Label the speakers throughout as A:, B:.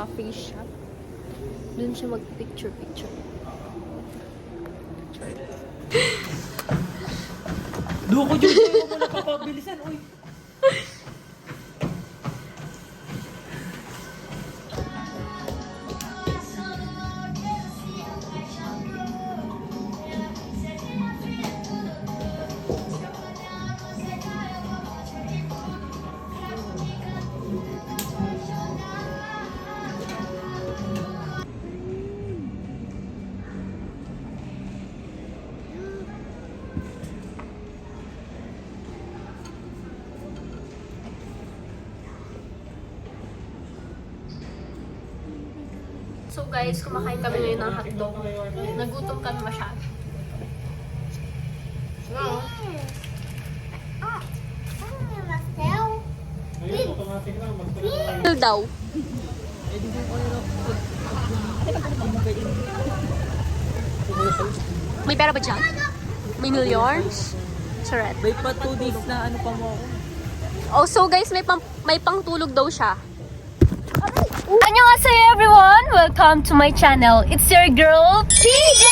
A: coffee shop. Doon siya mag-picture-picture.
B: Duko dyan, hindi mo muna papabilisan, uy.
A: So guys, kumakain kami ngayon ng hotdog. Nagutom kami masyado. No. Daw. May pera ba dyan? May millions? Charot.
B: May pa 2 days na ano pa mo ako.
A: Oh, so guys, may pangtulog daw siya. Annyeonghaseyo everyone! Welcome to my channel. It's your girl, PJ!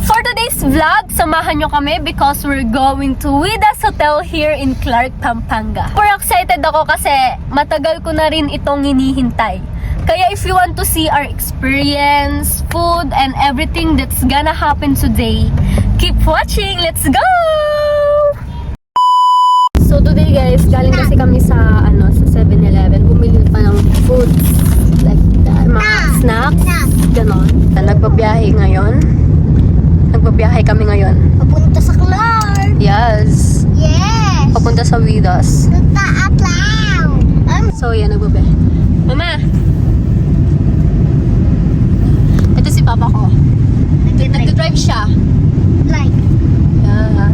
A: For today's vlog, samahan nyo kami because we're going to Widas Hotel here in Clark, Pampanga. Super excited ako kasi matagal ko na rin itong hinihintay. Kaya if you want to see our experience, food, and everything that's gonna happen today, keep watching! Let's go! So today guys, galing kasi kami sa sa 7-Eleven. Bumili pa ng foods like mga snacks, ganon. Nagbabiyahe ngayon. Nagbabiyahe kami ngayon.
C: Papunta sa Clark.
A: Yes.
C: Yes.
A: Papunta sa Widas.
C: Punta Atlaw.
A: So yan, nagbabiyahe. Mama! Ito si Papa ko. Nagdadrive siya.
C: Like.
A: Yeah.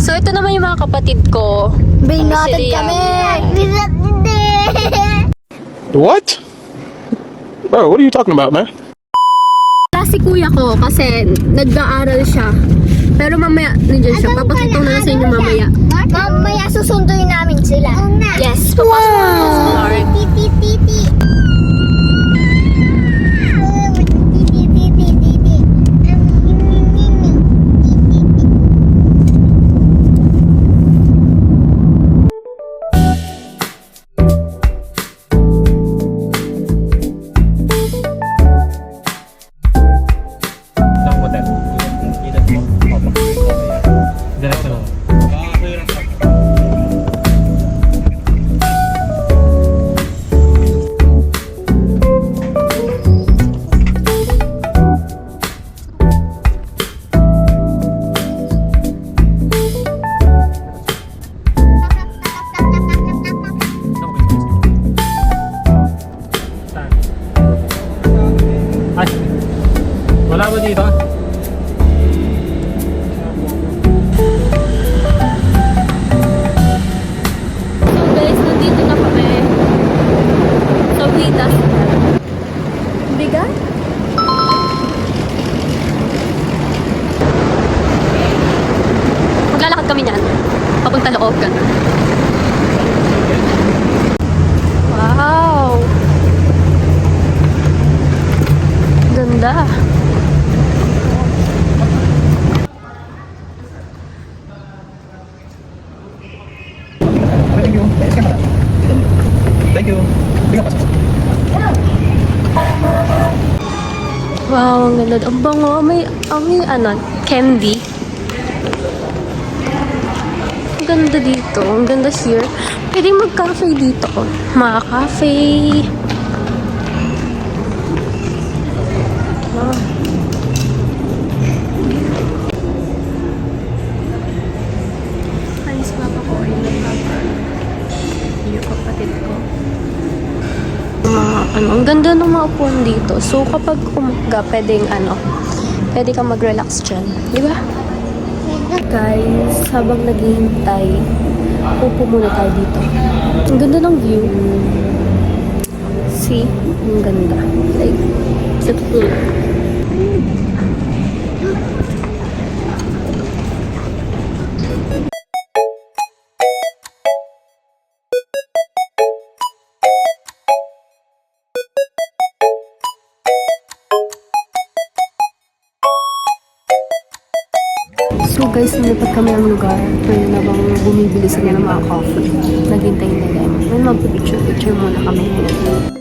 A: So ito naman yung mga kapatid ko.
C: Binated kami.
D: What? Bro, what are you talking about, man?
A: Wala si kuya ko kasi nag-aaral siya. Pero mamaya, nandiyan siya. Papakita ko na sa inyo mamaya.
C: Mamaya susunduin namin sila.
A: Yes, papasok na ako sa Clark.
C: Titi, titi.
B: Ng hotel. Diretso lang. Ay, wala ba dito?
A: So guys, nandito na kami sa Widas. Bigat? Maglalakad kami niyan. Papunta loob ka. Wow! Ganda.
D: Thank you.
A: Wow, ang ganda. Ang bango. May candy. Ang ganda dito. Ang ganda here. Pwede mag-cafe dito. Mga cafe. Wow. Alis papa ko. Yung kapatid ko. Ang ganda ng mga upuan dito. So, kapag umaga, pwede kang mag-relax dyan. Di ba? Guys, habang naghihintay, upo muna tayo dito. Ang ganda ng view. See? Ang ganda. Like, sa totoo. So guys, nilipat kami ng lugar. Pero na bang bumibili sila ng mga coffee. Naghintay nila. May magpipicture-picture muna kami ngayon.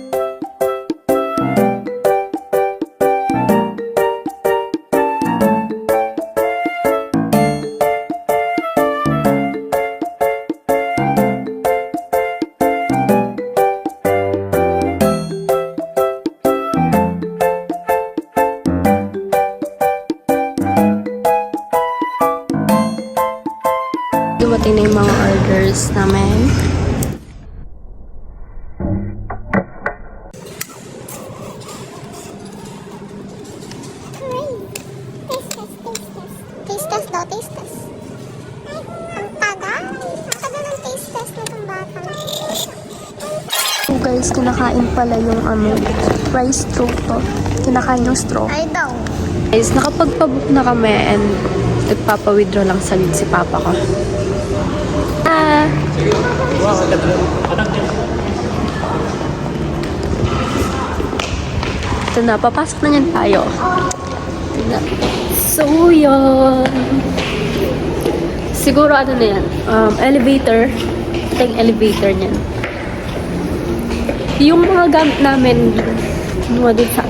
A: Dumating na yung mga orders namin.
C: Taste test daw, taste test. Ay, ang tagal. Ang tagal ng taste test na itong batang.
A: So guys, kinakain pala yung rice straw to. Kinakain yung straw.
C: Ay daw.
A: Guys, nakapagpabook na kami and nagpapa-withdraw lang sa lead si papa ko. Ito na, papasok na yan tayo. Ito na. So, yun. Siguro ano na yan, elevator. Ito yung elevator niyan. Yung mga gamit namin, kinuha din sa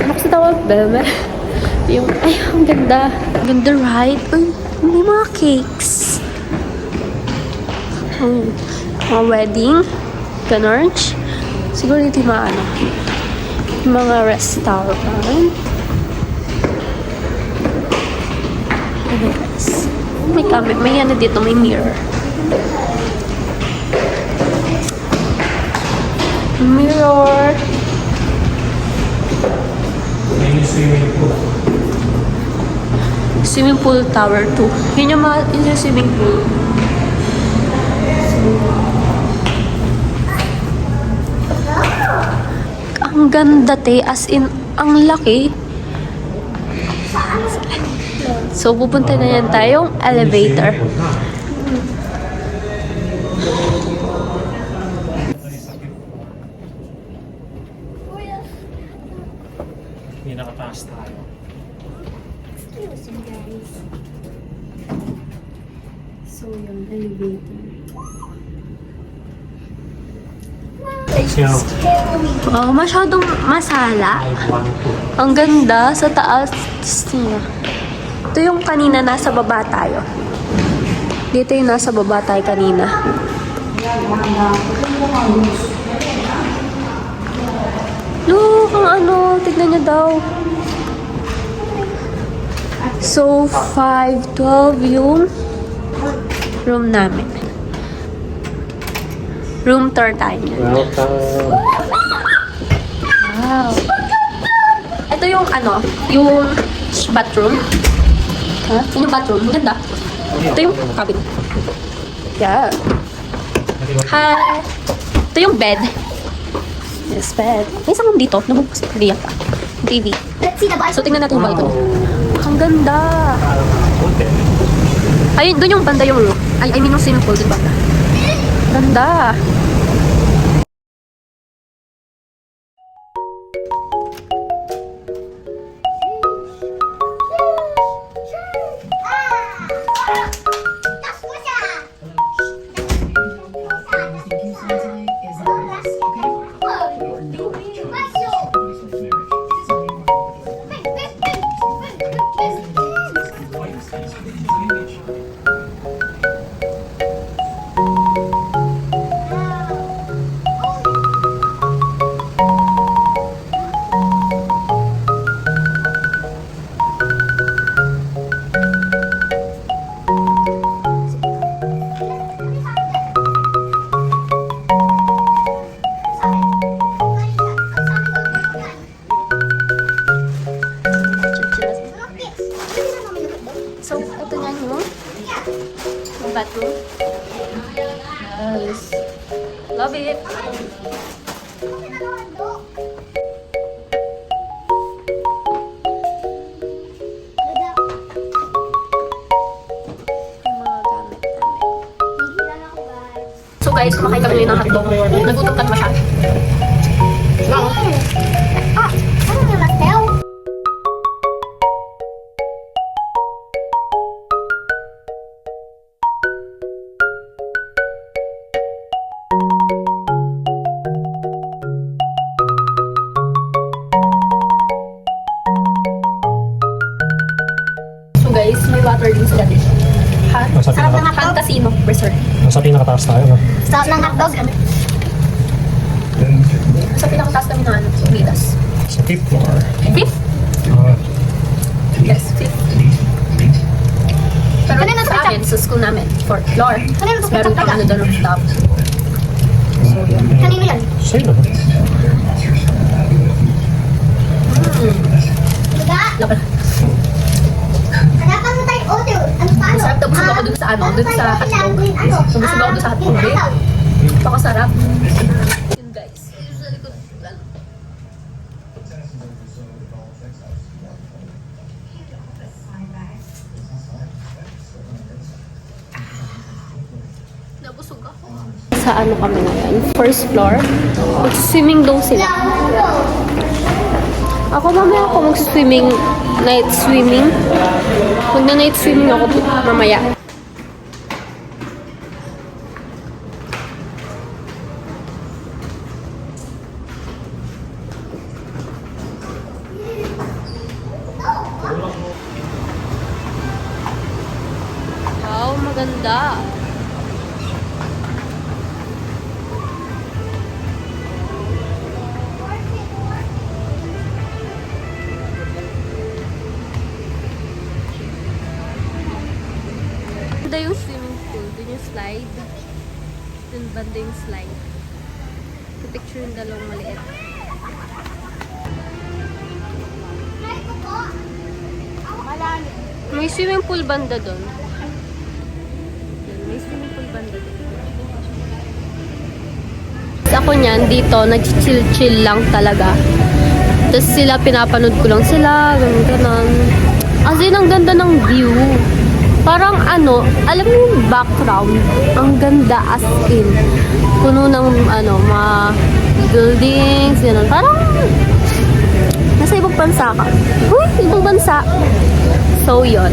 A: sa tawag, bebe. Yung, ay, ang ganda. Ganda, right? Uy, may mga cakes. Mga wedding. Ganon. Siguro dito yung mga ano. Yung mga restaurant. Ano guys? May camera. May ano dito. May mirror. Mirror. Swimming pool tower 2. Yun yung mga yun yung swimming pool. Ang ganda te, as in, ang laki. So, pupunta na yan tayong elevator.
B: Hindi nakataas tayo.
A: So, yung elevator. Masyadong masala. Ang ganda sa taas niya. Ito yung kanina nasa baba tayo. Dito yung nasa baba tayo kanina. Look, ang ano, tignan nyo daw. So, 512 yung room namin. Room tour tayo.
B: Welcome.
A: Wow. Ito yung ano, yung bathroom. Ha? Yun yung bathroom. Ganda. Ito yung cabin. Yeah. Hi. Ito yung bed. Yes, bed. May isang room dito. Nabukas. Hindi yata. TV.
C: Let's see the
A: So, tingnan natin yung balcony. Ang ganda. Ayun, doon yung banda yung room. I mean yung swimming pool doon banda. Ganda. So, ito nga yung bathroom. Yes. Love it. Yung mga gamit namin. So guys, kumakain kami ng hotdog. Nagutom kami masyado.
C: Ah, ano yung Mateo?
B: Nasa pinakataas tayo, no?
C: Stop ng hotdog.
A: Sa pinakataas kami ng ano, Midas.
B: Sa 5th floor.
A: Fifth?
B: Ah,
A: Yes, fifth. Pero
C: Kanina
A: sa amin, sa school namin, 4th floor.
C: Kanina to
A: Meron
C: ketchup
A: pang ano doon rooftop. So, yun.
C: Kanino yan?
B: sa'yo naman.
C: Diba?
A: Laban.
C: Hanapan mo tayo auto. Ano pa?
A: Masarap daw busog ako dun sa ano, dun sa hotdog. Busog ako dun sa hotdog, eh. Pakasarap. Yun guys. Sa likod, ano. Nabusog ako. Sa ano kami ngayon? First floor. Mag-swimming daw sila. Ako mamaya ako mag-swimming. Night swimming. Magna-night swimming ako mamaya. Wow, maganda. Ganda yung swimming pool. Dun yung slide. Dun banda yung slide. Picture yung dalawang maliit. May swimming pool banda dun. May swimming pool banda dun. Ako niyan, dito, nag-chill-chill lang talaga. Tapos sila, pinapanood ko lang sila, ganun. As in, ang ganda ng view. Parang ano, alam mo yung background, ang ganda as in. Puno ng ano, mga buildings, gano'n. Parang, nasa ibang bansa ka. Uy, ibang bansa. So, yun.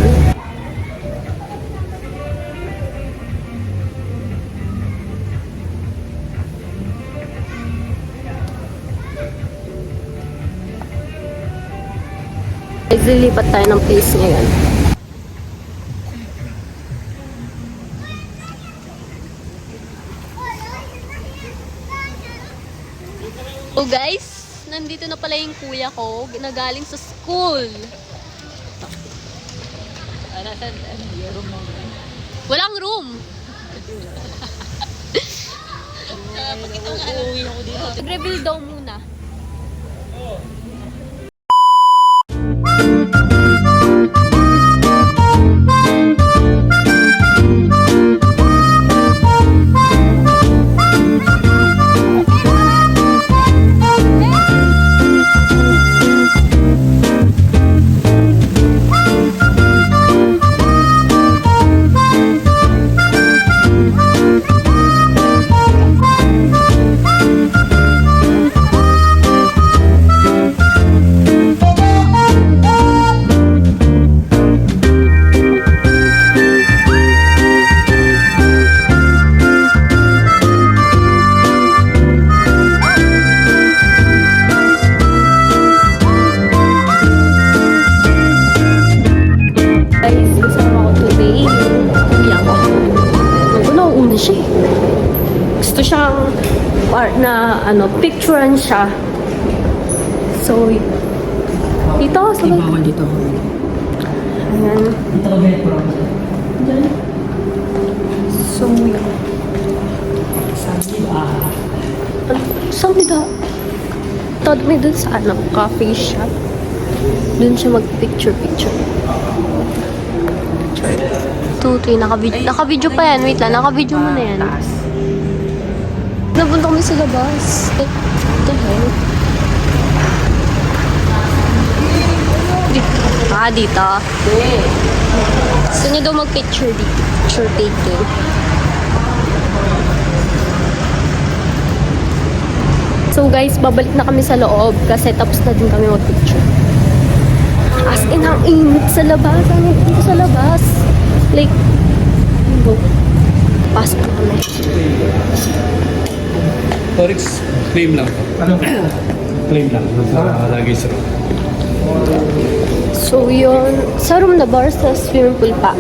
A: Lilipat tayo ng place ngayon. So guys, nandito na pala yung kuya ko, nagaling sa school. Walang room. Reveal daw muna. Gusto siyang part na ano, picturean siya. So, dito, sa
E: Bawal dito.
A: ayan. Diyan. So, yun. Saan nila? Tawad may dun sa ano, coffee shop. Dun siya mag-picture-picture. Naka-video pa yan. Wait lang, naka-video mo na yan. Napunta kami sa labas. What the hell? Dito. Gusto niya daw mag-picture dito. Picture taking. So guys, babalik na kami sa loob kasi tapos na din kami mag-picture. As in, ang init sa labas. Ang init sa labas. Like, go. Pasok na kami.
E: Oryx, claim lang.
B: Ano? Claim lang. Lagi sa
A: So yun, sa room na bar sa swimming pool pa.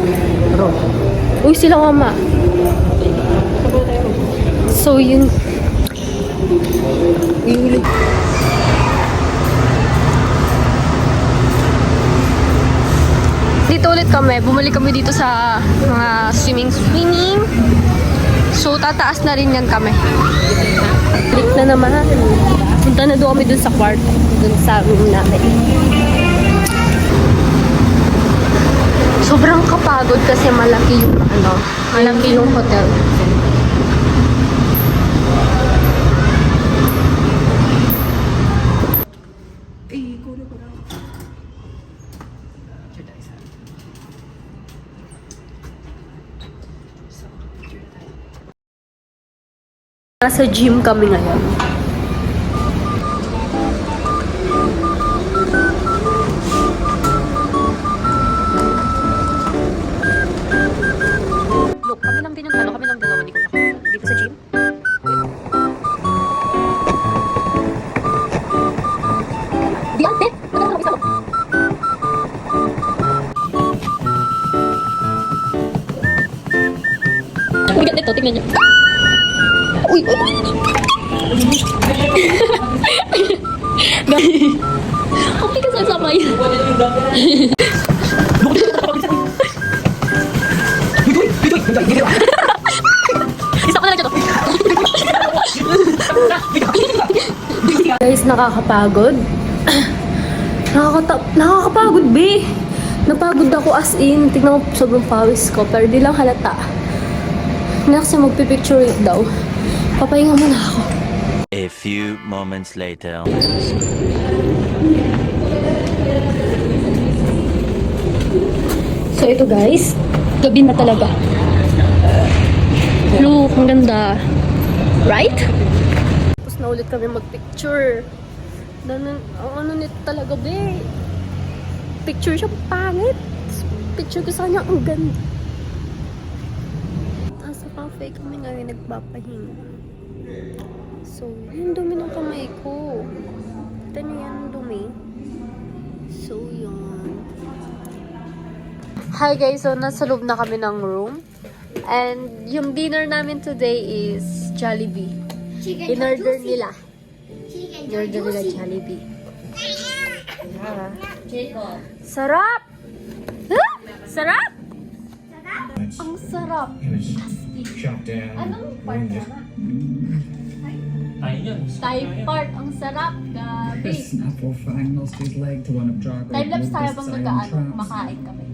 A: Uy, sila mama. So, yun. Dito ulit kami. Bumalik kami dito sa mga swimming. So, tataas na rin yan kami. Balik na naman. Punta na doon kami dun sa kwarto. Dun sa room namin. Sobrang kapagod kasi malaki yung malaki yung hotel. Nasa gym kami ngayon. Look, kami lang din yung kami lang dalawa, hindi ko nakakita. Hindi ba sa gym? Di ate! Nagkakaroon isa ko. Uy, ito, tingnan niyo. Uy, uy! Okay ka sa sabay. Isa ko na lang dito. Guys, nakakapagod. Nakakapagod, be. Napagod ako as in. Tignan mo, sobrang pawis ko. Pero di lang halata. Hindi kasi magpipicture it daw. Papahinga muna ako.
F: A few moments later.
A: So ito guys, gabi na talaga. Look, ang ganda. Right? Tapos na ulit kami magpicture. Ang ano nito talaga, be. Picture siya pangit. Picture ko sa kanya, ang ganda. Nasa cafe kami ngayon nagpapahinga. So, yung dumi ng kamay ko. Kita niyo yan, yung dumi. So, yun. Hi guys, so nasa loob na kami ng room. And yung dinner namin today is Jollibee. In-order nila. In-order nila Jollibee. Yeah. Sarap! Huh? Sarap! Ang sarap! Anong part na? Thai part. Ang sarap. Gabi. Time-lapse tayo bang makain kami.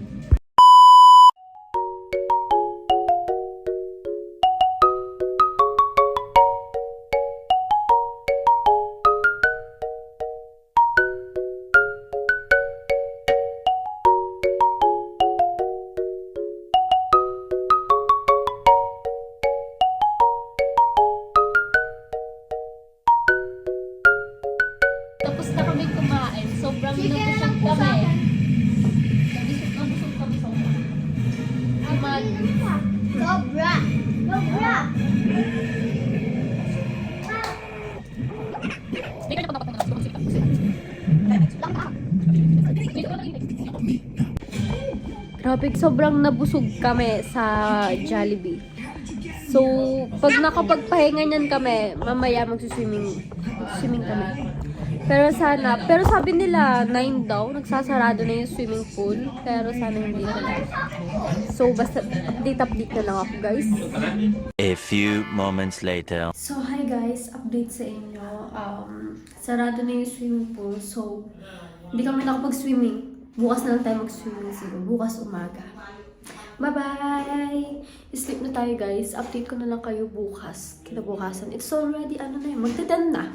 A: Tapos na kami kumain. Sobrang nabusog kami. Nabusog kami sobrang.
C: Cobra! Cobra!
A: Grabe, sobrang nabusog kami sa Jollibee. So, pag nakapagpahinga niyan kami, mamaya magsuswimming kami. Pero sabi nila 9 daw, nagsasarado na yung swimming pool. Pero sana hindi na lang. So, basta update na lang ako, guys.
F: A few moments later.
A: So, hi guys, update sa inyo. Sarado na yung swimming pool. So, hindi kami nakapag-swimming. Bukas na lang tayo mag-swimming siguro. Bukas umaga. Bye-bye! Sleep na tayo, guys. Update ko na lang kayo bukas. Kinabukasan. It's already, magte-10 na.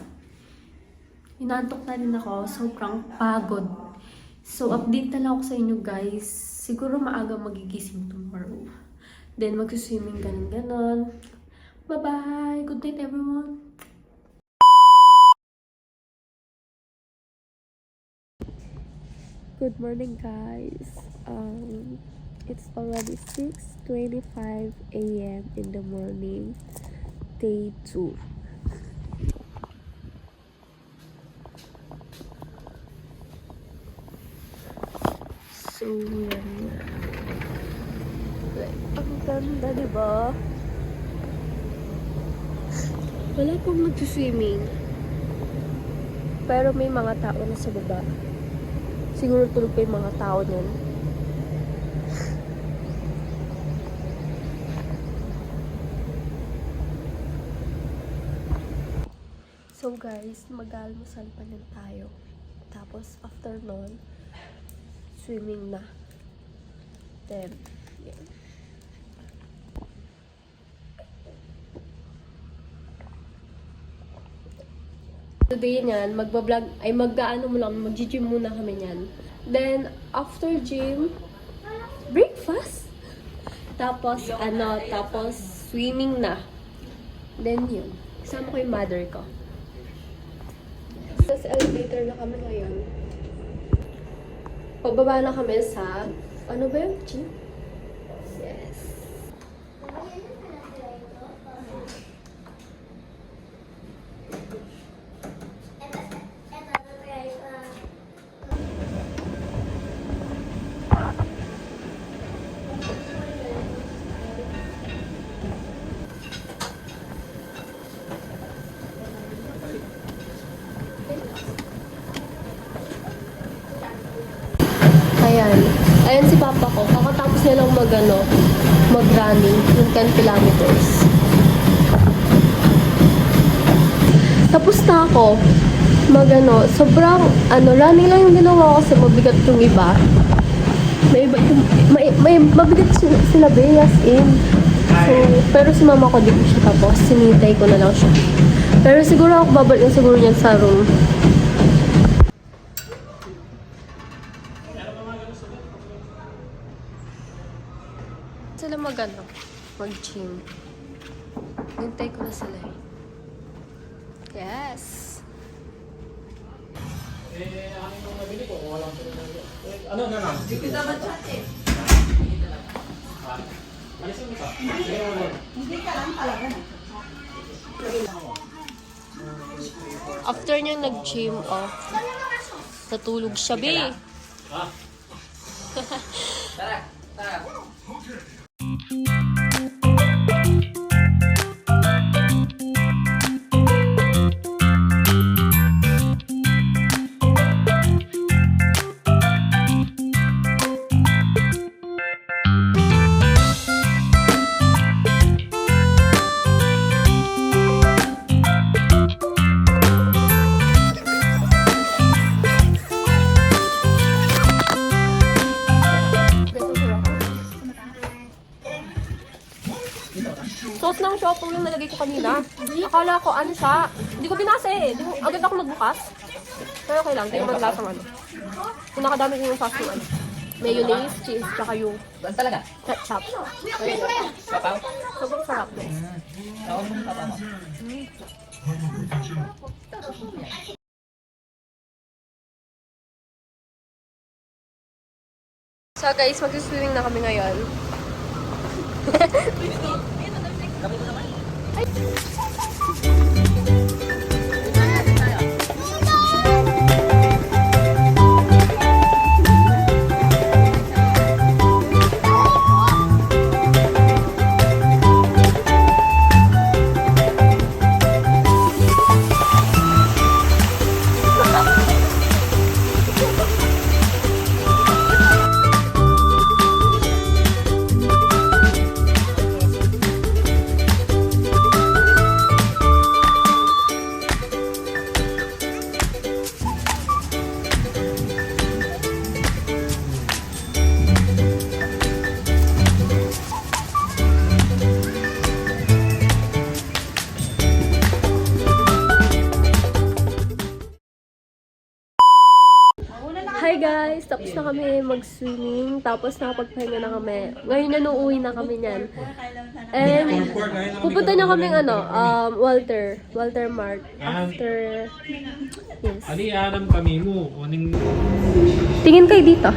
A: Inantok na rin ako. Sobrang pagod. So, update na lang ako sa inyo, guys. Siguro maaga magigising tomorrow. Then, mag-swimming, ganon. Bye-bye! Good night, everyone! Good morning, guys. It's already 6:25 a.m. in the morning. Day 2. So, yan na. Ang ganda, diba? Wala pong nag-swimming. Pero may mga tao na sa baba. Siguro tulog pa yung mga tao nun. So guys, mag-almusal pa lang tayo. Tapos after nun, swimming na. Then, yan. Today niyan, magbablog, ay mag-ano mo lang, mag-gym muna kami niyan. Then, after gym, breakfast. Tapos, tapos swimming na. Then yun, kasama ko yung mother ko. Sa elevator na kami ngayon. Pagbaba na kami sa, ano ba yun? Gym? Yes. Ayan si papa ko. Kakatapos niya lang mag-running yung 10 kilometers. Tapos na ako sobrang running lang yung ginawa ko kasi mabigat yung iba. May mabigat sila as in. So, pero si mama ko di ko siya tapos. Sinintay ko na lang siya. Pero siguro ako babalik na siguro niyan sa room. Sila mag-gym. Hintay ko na sila eh. Yes! After niya nag-gym, natulog siya, be. Sauce ng shopping yung nalagay ko kanina. Akala ko ano siya. Hindi ko binasa eh. Agad ako nagbukas. Pero okay lang. Hindi ko maglasang ano. Kung nakadami ko yung sauce yung ano. Mayonnaise, cheese, tsaka yung ketchup.
G: Papaw?
A: Sobrang sarap guys.
G: Ako mong papaw mo.
A: So guys, mag-swimming na kami ngayon. Hi guys! Tapos na kami mag-swimming. Tapos nakapagpahinga na kami. Ngayon na uuwi na kami niyan. And pupunta na kami Walter Mart. After... Yes.
B: Ali, anam kami mo.
A: Tingin kayo dito.